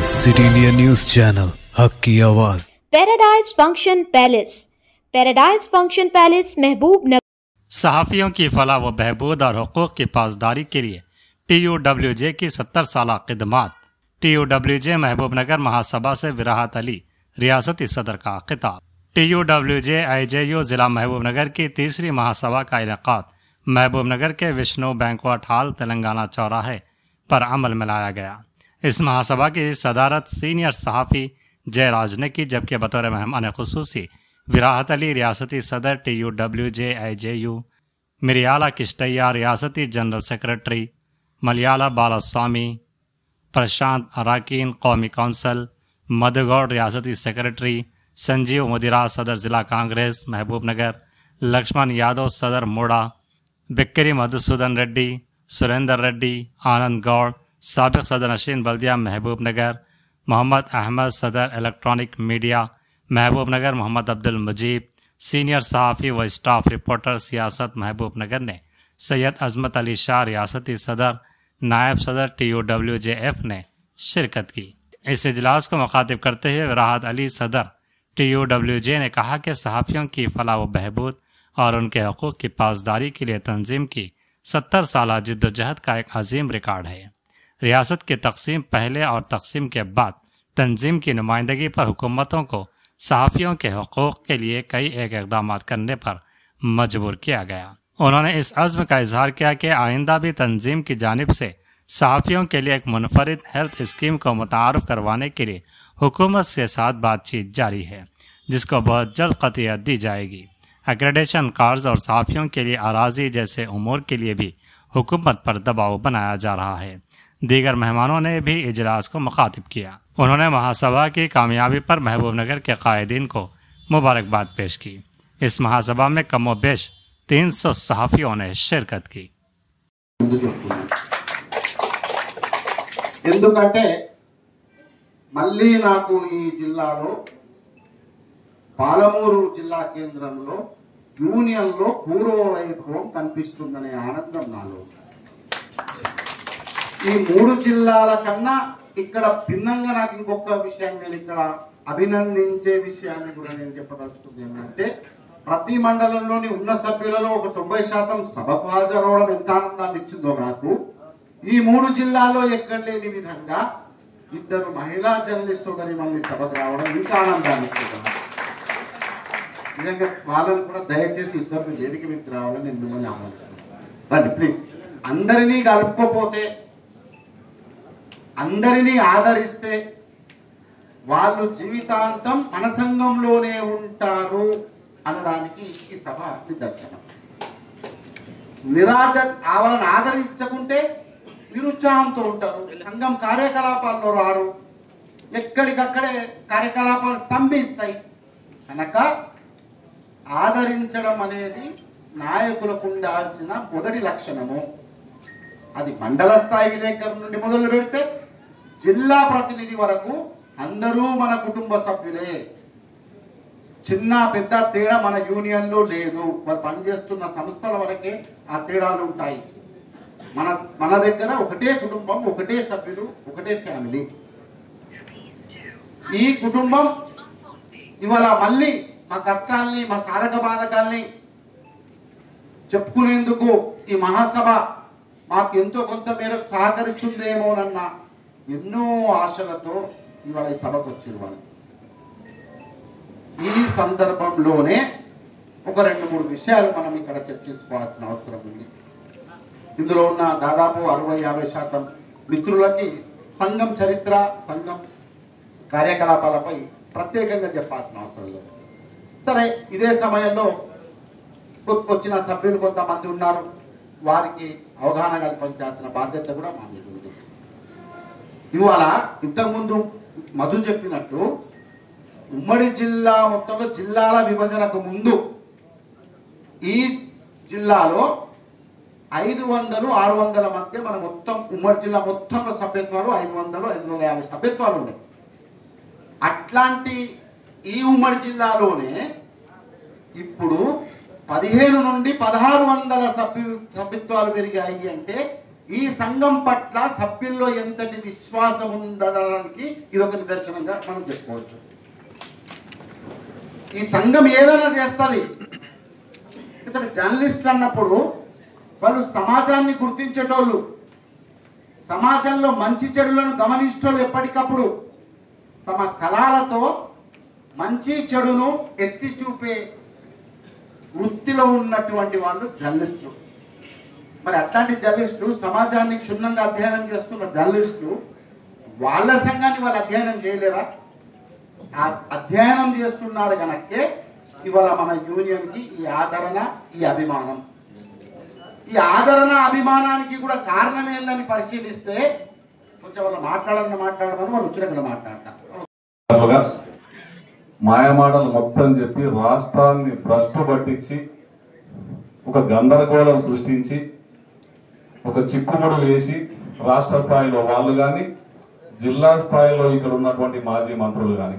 City India news channel हक की आवाज़। Paradise function palace. Paradise function palace महबूब नगर। सहाफ़ियों की फलाह व बहबूद और हुकूक़ की पासदारी के लिए TUWJ की 70 साल खिदमात। TUWJ महबूब नगर महासभा से विराहत अली रियासती सदर का खिताब। TUWJ IJU जिला महबूब नगर की तीसरी महासभा का इनेकाद महबूब नगर के विष्णु बैंक्वेट हॉल तेलंगाना चौराहे पर अमल में लाया गया। इस महासभा की सदारत सीनियर सहाफ़ी जयराज ने की, जबकि बतौर मेहमान खुसूसी विराहत अली रियासती सदर TUWJ IJU, मिरियाला किश्तैया रियासती जनरल सेक्रेटरी, मलयाला बालास्वामी, प्रशांत अराकीन कौमी कौंसल, मधुगौड़ रियासती सेक्रेटरी, संजीव मुदिरा सदर ज़िला कांग्रेस महबूब नगर, लक्ष्मण यादव सदर मोड़ा, बिक्करी मधुसूदन रेड्डी, सुरेंद्र रेड्डी, आनंद गौड़ साबिक सदर नशीन बल्दिया महबूब नगर, मोहम्मद अहमद सदर इलेक्ट्रॉनिक मीडिया महबूब नगर, मोहम्मद अब्दुल मुजीब सीनियर सहाफ़ी व स्टाफ रिपोर्टर सियासत महबूब नगर ने, सैयद अजमत अली शाह रियासती सदर नायब सदर TUWJF ने शिरकत की। इस इजलास को मुखातिब करते हुए विराहत अली सदर TUWJ ने कहा कि सहाफ़ियों की फलाह व बहबूद और उनके हकूक़ की पासदारी के लिए तंजीम की 70 साल जिद्दोजहद का एक अजीम रिकॉर्ड है। रियासत की तकसीम पहले और तकसीम के बाद तंजीम की नुमाइंदगी पर हुकूमतों को सहाफ़ियों के हकूक़ के लिए कई इक़दाम करने पर मजबूर किया गया। उन्होंने इस अज़्म का इजहार किया कि आइंदा भी तंजीम की जानिब से सहाफ़ियों के लिए एक मुनफरिद हेल्थ स्कीम को मुतारुफ़ करवाने के लिए हुकूमत के साथ बातचीत जारी है, जिसको बहुत जल्द क़तियत दी जाएगी। एक्रेडिटेशन कार्ड्स और सहाफ़ियों के लिए अराजी जैसे उमूर के लिए भी हुकूमत पर दबाव बनाया जा रहा है। दीगर मेहमानों ने भी इजलास को मुखातिब किया। उन्होंने महासभा की कामयाबी पर महबूब नगर के कायदीन को मुबारकबाद पेश की। इस महासभा में कमोबेश 300 सहाफ़ियों ने शिरकत की। ఎందుకంటే మళ్ళీ నాకు ఈ జిల్లాలో పాలమూరు జిల్లా కేంద్రంలో యూనియన్లో పూర్వ వైభవం కనిపిస్తుందనే ఆనందం నాలో. ఈ మూడు జిల్లాల కన్నా ఇక్కడ భిన్నంగా నాకు ఇంకొక విషయం నేను ఇక్కడ అభినందించే విషయాన్ని కూడా నేను చెప్పదలుచుకుంది ఏంటంటే, ప్రతి మండలంలోని ఉన్న సభ్యులలో ఒక 90% సభకు హాజరవడం ఎంత ఆనందాన్ని ఇచ్చిందో నాకు, ఈ మూడు జిల్లాల్లో ఎక్కడ లేని విధంగా ఇద్దరు మహిళా జర్నలిస్ట్ సోదరి మళ్ళీ సభకు రావడం ఇంకా ఆనందాన్ని ఇచ్చింది. నిజంగా వాళ్ళని కూడా దయచేసి ఇద్దరు వేదిక మీద రావాలని నేను మిమ్మల్ని ఆహ్వానిస్తున్నాను. రండి ప్లీజ్. అందరినీ కలుపుకోపోతే, అందరినీ ఆదరిస్తే వాళ్ళు జీవితాంతం మన సంఘంలోనే ఉంటారు అనడానికి ఈ సభ నిదర్శనం. వాళ్ళని ఆదరించకుంటే నిరుత్సాహంతో ఉంటారు, సంఘం కార్యకలాపాల్లో రారు, ఎక్కడికక్కడే కార్యకలాపాలు స్తంభిస్తాయి. కనుక ఆదరించడం అనేది నాయకులకు ఉండాల్సిన మొదటి లక్షణము. అది మండల స్థాయి విలేకరు నుండి మొదలు పెడితే జిల్లా ప్రతినిధి వరకు అందరూ మన కుటుంబ సభ్యులే. చిన్న పెద్ద తేడా మన యూనియన్లో లేదు. వాళ్ళు పనిచేస్తున్న సంస్థల వరకే ఆ తేడాలు ఉంటాయి. మన దగ్గర ఒకటే కుటుంబం, ఒకటే సభ్యులు, ఒకటే ఫ్యామిలీ. ఈ కుటుంబం ఇవాళ మళ్ళీ మా కష్టాల్ని, మా సాధక బాధకాల్ని చెప్పుకునేందుకు ఈ మహాసభ మాకు ఎంతో కొంత మేరకు సహకరిస్తుందేమోనన్న ఎన్నో ఆశలతో ఇవాళ ఈ సభకు వచ్చారు వాళ్ళు. ఈ సందర్భంలోనే ఒక 2-3 విషయాలు మనం ఇక్కడ చర్చించుకోవాల్సిన అవసరం ఉంది. ఇందులో ఉన్న దాదాపు 60-50% మిత్రులకి సంఘం చరిత్ర, సంఘం కార్యకలాపాలపై ప్రత్యేకంగా చెప్పాల్సిన అవసరం లేదు. సరే, ఇదే సమయంలో వచ్చిన సభ్యులు కొంతమంది ఉన్నారు, వారికి అవగాహన కల్పించాల్సిన బాధ్యత కూడా మా మీద ఉంది. ఇవాళ ఇంతకుముందు మధు చెప్పినట్టు ఉమ్మడి జిల్లా మొత్తంలో జిల్లాల విభజనకు ముందు ఈ జిల్లాలో 500-600 మధ్య మన మొత్తం ఉమ్మడి జిల్లా మొత్తంలో సభ్యత్వాలు 500-550 సభ్యత్వాలు ఉన్నాయి. అట్లాంటి ఈ ఉమ్మడి జిల్లాలోనే ఇప్పుడు 15 నుండి 1600 సభ్యత్వాలు పెరిగాయి. అంటే ఈ సంఘం పట్ల సభ్యుల్లో ఎంతటి విశ్వాసం ఉందనడానికి ఇది ఒక నిదర్శనంగా మనం చెప్పుకోవచ్చు. ఈ సంఘం ఏదైనా చేస్తుంది. ఎందుకంటే జర్నలిస్టులు అన్నప్పుడు వాళ్ళు సమాజాన్ని గుర్తించేటోళ్ళు, సమాజంలో మంచి చెడులను గమనించేటోళ్ళు, ఎప్పటికప్పుడు తమ కళాలతో మంచి చెడును ఎత్తి చూపే వృత్తిలో ఉన్నటువంటి వాళ్ళు జర్నలిస్టులు. మరి అట్లాంటి జర్నలిస్టులు, సమాజాన్ని క్షుణ్ణంగా అధ్యయనం చేస్తున్న జర్నలిస్టులు, వాళ్ళ సంఘాన్ని వాళ్ళు అధ్యయనం చేయలేరా? అధ్యయనం చేస్తున్నారు కనుకే ఇవాళ మన యూనియన్కి ఈ ఆదరణ, ఈ అభిమానం. ఈ ఆదరణ అభిమానానికి కూడా కారణం ఏందని పరిశీలిస్తే కొంచెం వాళ్ళు మాట్లాడమని వాళ్ళు వచ్చినట్లు మాట్లాడతారు. మాయమాటలు మొత్తం చెప్పి రాష్ట్రాన్ని భ్రష్టు పట్టించి ఒక గందరగోళం సృష్టించి ఒక చిక్కుముడు వేసి రాష్ట్ర స్థాయిలో వాళ్ళు కానీ జిల్లా స్థాయిలో ఇక్కడ ఉన్నటువంటి మాజీ మంత్రులు కానీ,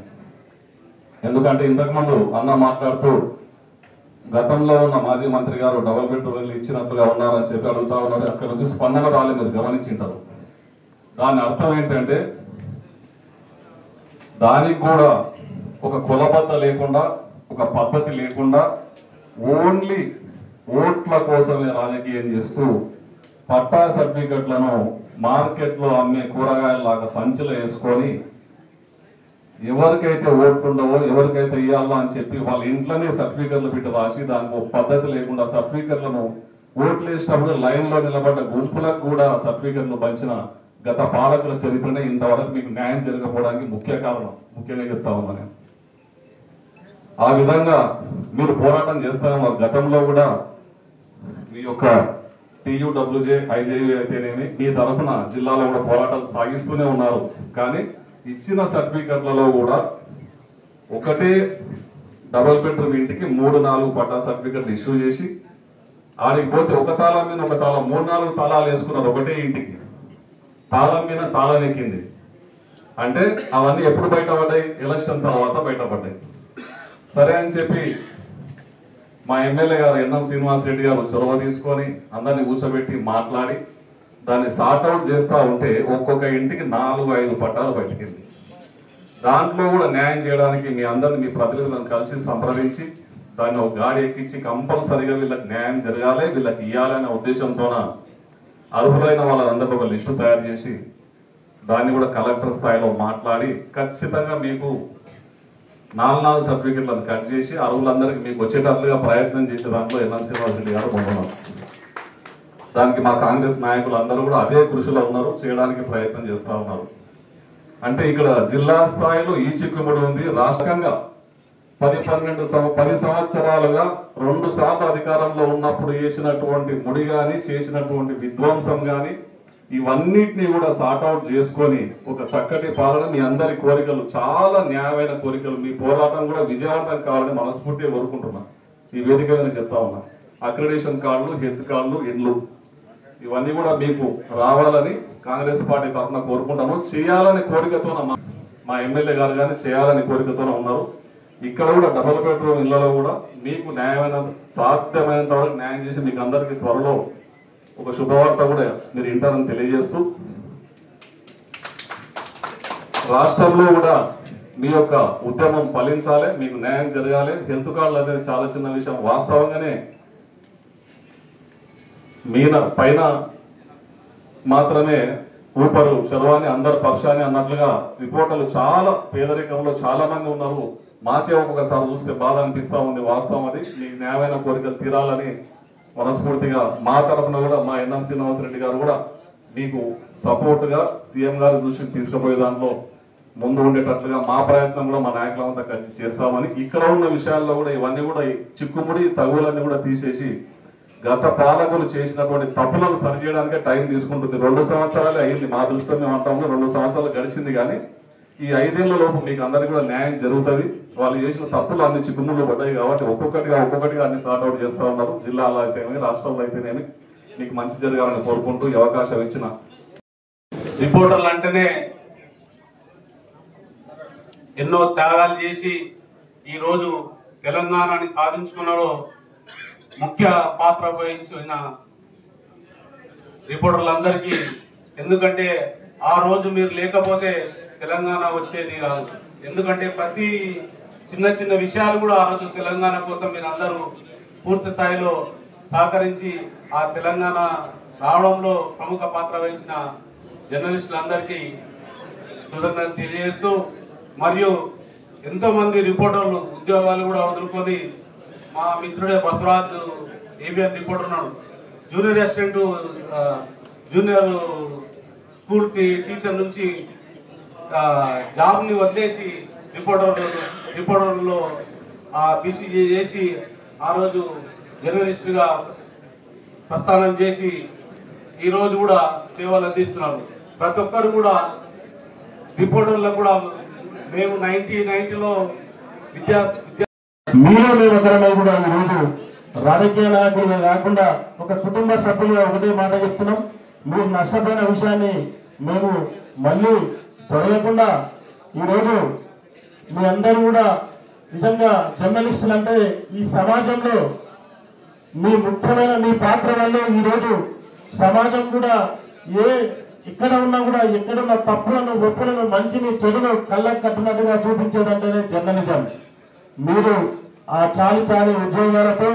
ఎందుకంటే ఇంతకుముందు అన్న మాట్లాడుతూ గతంలో ఉన్న మాజీ మంత్రి గారు డబుల్ బెడ్రూమ్ ఇచ్చినట్టుగా ఉన్నారని చెప్పి అడుగుతా ఉన్నారు. అక్కడ నుంచి స్పందన రాలేదు, మీరు గమనించింటారు. దాని అర్థం ఏంటంటే దానికి కూడా ఒక కులబద్ధ లేకుండా, ఒక పద్ధతి లేకుండా ఓన్లీ ఓట్ల కోసమే రాజకీయం చేస్తూ పట్టా సర్టిఫికెట్లను మార్కెట్లో అమ్మే కూరగాయలలాగా సంచిలో వేసుకొని ఎవరికైతే ఓట్లు ఉండవో, ఎవరికైతే ఇవ్వాలో అని చెప్పి వాళ్ళ ఇంట్లోనే సర్టిఫికెట్లు పెట్టి రాసి దానికి ఒక పద్ధతి లేకుండా సర్టిఫికెట్లను ఓట్లు వేసేటప్పుడు లైన్లో నిలబడ్డ గుంపులకు కూడా సర్టిఫికెట్లు పంచిన గత పాలకుల చరిత్రనే ఇంతవరకు మీకు న్యాయం జరగకపోవడానికి ముఖ్య కారణం. ముఖ్యంగా చెప్తా ఉన్నా నేను. ఆ విధంగా మీరు పోరాటం చేస్తారన్నారు. గతంలో కూడా మీ యొక్క TUWJ IJU అయితేనేమి మీ తరఫున జిల్లాలో కూడా పోరాటాలు సాగిస్తూనే ఉన్నారు. కానీ ఇచ్చిన సర్టిఫికెట్లలో కూడా ఒకటే డబుల్ బెడ్రూమ్ ఇంటికి 3-4 పట్టా సర్టిఫికెట్లు ఇష్యూ చేసి ఆడికి పోతే ఒక తాళం మీద ఒక తాళం 3-4 తాళాలు వేసుకున్నారు. ఒకటే ఇంటికి తాళం మీద తాళం ఎక్కింది. అంటే అవన్నీ ఎప్పుడు బయటపడ్డాయి? ఎలక్షన్ తర్వాత బయటపడ్డాయి. సరే అని చెప్పి మా ఎమ్మెల్యే గారు ఎన్ఎం శ్రీనివాస్ రెడ్డి గారు చొరవ తీసుకొని అందరినీ కూర్చోబెట్టి మాట్లాడి దాన్ని సార్ట్అవుట్ చేస్తూ ఉంటే ఒక్కొక్క ఇంటికి 4-5 పట్టాలు బయటకెళ్ళి దాంట్లో కూడా న్యాయం చేయడానికి మీ అందరిని, మీ ప్రతినిధులను కలిసి సంప్రదించి దాన్ని ఒక గాడి ఎక్కించి కంపల్సరిగా వీళ్ళకి న్యాయం జరగాలి, వీళ్ళకి ఇవ్వాలి అనే ఉద్దేశంతోన అర్హులైన వాళ్ళందరికీ ఒక లిస్టు తయారు చేసి దాన్ని కూడా కలెక్టర్ స్థాయిలో మాట్లాడి ఖచ్చితంగా మీకు 4 సర్టిఫికెట్లను కట్ చేసి అర్హులందరికీ మీకు వచ్చేటట్లుగా ప్రయత్నం చేసే దాంట్లో ఎన్ఎం శ్రీనివాస్ రెడ్డి గారు పొందున్నారు. దానికి మా కాంగ్రెస్ నాయకులు అందరూ కూడా అదే కృషిలో ఉన్నారు, చేయడానికి ప్రయత్నం చేస్తూ ఉన్నారు. అంటే ఇక్కడ జిల్లా స్థాయిలో ఈ చిక్కుముడి ఉంది. రాష్ట్రంగా 10 సంవత్సరాలుగా 2 సార్లు అధికారంలో ఉన్నప్పుడు చేసినటువంటి ముడి కానీ, చేసినటువంటి విధ్వంసం కానీ ఇవన్నిటినీ కూడా సార్ట్అవుట్ చేసుకొని ఒక చక్కటి పాలన, మీ అందరి కోరికలు చాలా న్యాయమైన కోరికలు, మీ పోరాటం కూడా విజయవంతం కావాలని మనస్ఫూర్తిగా కోరుకుంటున్నాను. ఈ వేదిక మీద చెప్తా ఉన్నా. అక్రిడేషన్ కార్డులు, హెల్త్ కార్డులు, ఇండ్లు ఇవన్నీ కూడా మీకు రావాలని కాంగ్రెస్ పార్టీ తరఫున కోరుకుంటాము. చేయాలని కోరికతో మా ఎమ్మెల్యే గారు కానీ చేయాలని కోరికతోనే ఉన్నారు. ఇక్కడ కూడా డబుల్ బెడ్రూమ్ ఇళ్లలో కూడా మీకు న్యాయమైన సాధ్యమైనంత వరకు న్యాయం చేసి మీకు అందరికీ త్వరలో ఒక శుభవార్త కూడా మీరు వింటారని తెలియజేస్తూ, రాష్ట్రంలో కూడా మీ యొక్క ఉద్యమం ఫలించాలి, మీకు న్యాయం జరగాలి. హెల్త్ కార్డులు అనేది చాలా చిన్న విషయం. వాస్తవంగానే పైన మాత్రమే ఊపరు చదవాని అందరు పక్షాన్ని అన్నట్లుగా రిపోర్టర్లు చాలా పేదరికంలో చాలా మంది ఉన్నారు. మాకే ఒక్కొక్కసారి చూస్తే బాధ అనిపిస్తా ఉంది. వాస్తవం అది. మీకు న్యాయమైన కోరికలు తీరాలని మనస్ఫూర్తిగా మా తరఫున కూడా మా ఎన్ఎం శ్రీనివాస్ రెడ్డి గారు కూడా మీకు సపోర్ట్ గా సీఎం గారి దృష్టికి తీసుకుపోయే దాంట్లో ముందు ఉండేటట్లుగా మా ప్రయత్నం కూడా మా నాయకులంతా కలిసి చేస్తామని, ఇక్కడ ఉన్న విషయాల్లో కూడా ఇవన్నీ కూడా చిక్కుముడి తగులన్నీ కూడా తీసేసి గత పాలకులు చేసినటువంటి తప్పులను సరిచేయడానికే టైం తీసుకుంటుంది. 2 సంవత్సరాలే అయింది. మా దృష్టిలో మేము అంటాము 2 సంవత్సరాలు గడిచింది. కానీ ఈ 5 ఏళ్ల లోపు మీకు అందరికీ కూడా న్యాయం జరుగుతుంది. వాళ్ళు చేసిన తప్పులు అన్ని చిక్కుముళ్ళు పడ్డాయి కాబట్టి ఒక్కొక్కటిగా అన్ని సార్ట్అవుట్ చేస్తూ ఉన్నారు. జిల్లాలో అయితేనేమి, రాష్ట్రంలో అయితేనేమి మీకు మంచి జరగాలని కోరుకుంటూ ఈ అవకాశం ఇచ్చిన రిపోర్టర్లు అంటేనే ఎన్నో త్యాగాలు చేసి ఈరోజు తెలంగాణని సాధించుకున్నలో ముఖ్య పాత్ర వహించిన రిపోర్టర్లందరికీ. ఎందుకంటే ఆ రోజు మీరు లేకపోతే తెలంగాణ వచ్చేది కాదు. ఎందుకంటే ప్రతి చిన్న చిన్న విషయాలు కూడా ఆ రోజు తెలంగాణ కోసం మీరు అందరూ పూర్తి స్థాయిలో సహకరించి ఆ తెలంగాణ రావడంలో ప్రముఖ పాత్ర వహించిన జర్నలిస్టులందరికీ కృతజ్ఞతలు తెలియజేస్తూ, మరియు ఎంతో మంది రిపోర్టర్లు ఉద్యోగాలు కూడా వదులుకొని మా మిత్రుడే బసవరాజు ఏబిఎన్ రిపోర్టర్ ఉన్నాడు, junior assistant junior school teacher నుంచి జాబ్ని వదిలేసి రిపోర్టర్లో బీసీజీ చేసి ఆ రోజు జర్నలిస్టుగా ప్రస్థానం చేసి ఈరోజు కూడా సేవలు అందిస్తున్నారు. ప్రతి ఒక్కరు కూడా రిపోర్టర్లకు కూడా మేము 1990లో మీలో మేము ఒకరమే కూడా ఈరోజు రాజకీయ నాయకులుగా కాకుండా ఒక కుటుంబ సభ్యులుగా ఒకటే మాట చెప్తున్నాం. మీరు నష్టపోయిన విషయాన్ని మేము మళ్ళీ జరగకుండా ఈరోజు మీ అందరూ కూడా నిజంగా జర్నలిస్టులు అంటే ఈ సమాజంలో మీ ముఖ్యమైన మీ పాత్ర వల్ల ఈరోజు సమాజం కూడా ఎక్కడ ఉన్నా కూడా ఎక్కడున్న తప్పులను ఒప్పులను మంచిని చెడును కళ్ళకు కట్టినట్టుగా చూపించేదంటేనే జర్నలిజం. మీరు ఆ చాలి ఉద్యోగాలతో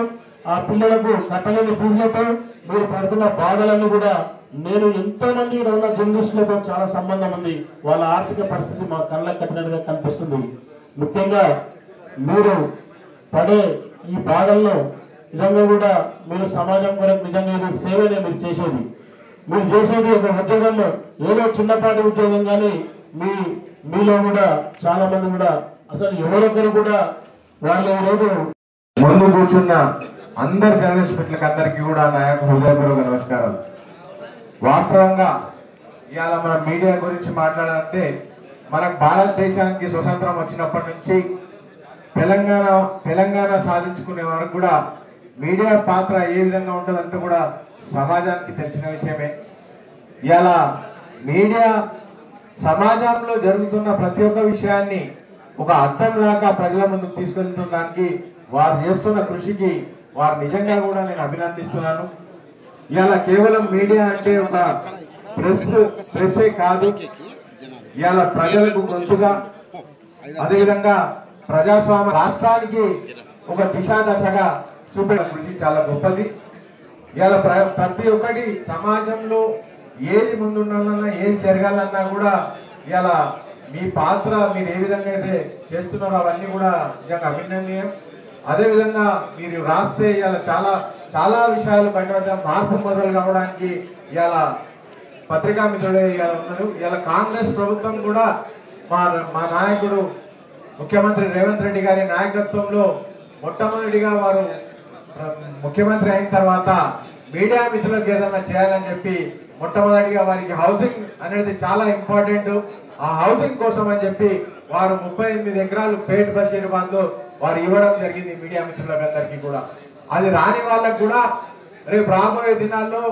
ఆ పిల్లలకు కట్టలేని ఫీజులతో మీరు పడుతున్న బాధలన్నీ కూడా నేను ఎంతో మంది ఇక్కడ ఉన్న జర్నలిస్టులతో చాలా సంబంధం ఉంది. వాళ్ళ ఆర్థిక పరిస్థితి మా కళ్ళకు కట్టినట్టుగా కనిపిస్తుంది. ముఖ్యంగా మీరు పడే ఈ బాధల్లో నిజంగా కూడా మీరు సమాజం కొరకు నిజంగా ఇది సేవనే మీరు చేసేది. మీరు చేసేది ఒక ఉద్యోగంలో ఏదో చిన్నపాటి ఉద్యోగం, కానీ మీలో కూడా చాలా మంది కూడా అసలు ఎవరొకరు కూడా వాళ్ళు ఈరోజు ముందు కూర్చున్న అందరు జర్నలిస్ట్ మిత్రులకు అందరికీ కూడా నా యొక్క హృదయపూర్వక నమస్కారాలు. వాస్తవంగా ఇవాళ మన మీడియా గురించి మాట్లాడాలంటే మనకు భారతదేశానికి స్వతంత్రం వచ్చినప్పటి నుంచి తెలంగాణ సాధించుకునే వరకు కూడా మీడియా పాత్ర ఏ విధంగా ఉంటుందంటే కూడా సమాజానికి తెలిసిన విషయమే. ఇవాళ మీడియా సమాజంలో జరుగుతున్న ప్రతి ఒక్క విషయాన్ని ఒక అర్థంలాగా ప్రజల ముందుకు తీసుకెళ్తుందానికి వారు చేస్తున్న కృషికి వారు నిజంగా కూడా నేను అభినందిస్తున్నాను. ఇవాళ కేవలం మీడియా అంటే ఒక ప్రెస్సే కాదు, ఇవాళ ప్రజలకు గొంతుగా, అదేవిధంగా ప్రజాస్వామ్య రాష్ట్రానికి ఒక దిశాదశగా చూపే కృషి చాలా గొప్పది. ఇవాళ ప్రతి ఒక్కటి సమాజంలో ఏది ముందుండాలన్నా ఏది జరగాలన్నా కూడా ఇవాళ మీ పాత్ర మీరు ఏ విధంగా అయితే చేస్తున్నారో అవన్నీ కూడా నిజంగా అభినందనీయం. అదేవిధంగా మీరు రాస్తే ఇవాళ చాలా విషయాలు బయటపడతాం. మార్పు మొదలు కావడానికి ఇవాళ పత్రికా మిత్రుడే ఇవాళ ఉన్నారు. ఇవాళ కాంగ్రెస్ ప్రభుత్వం కూడా మా నాయకుడు ముఖ్యమంత్రి రేవంత్ రెడ్డి గారి నాయకత్వంలో మొట్టమొదటిగా వారు ముఖ్యమంత్రి అయిన తర్వాత మీడియా మిత్రులకు ఏదైనా చేయాలని చెప్పి మొట్టమొదటిగా వారికి హౌసింగ్ అనేది చాలా ఇంపార్టెంట్. ఆ హౌసింగ్ కోసం అని చెప్పి వారు 38 ఎకరాలు పేట్ బషీరాబాద్ లో వారు ఇవ్వడం జరిగింది మీడియా మిత్రులందరికీ కూడా. అది రాని వాళ్ళకు కూడా రేపు రాబోయే దినాల్లో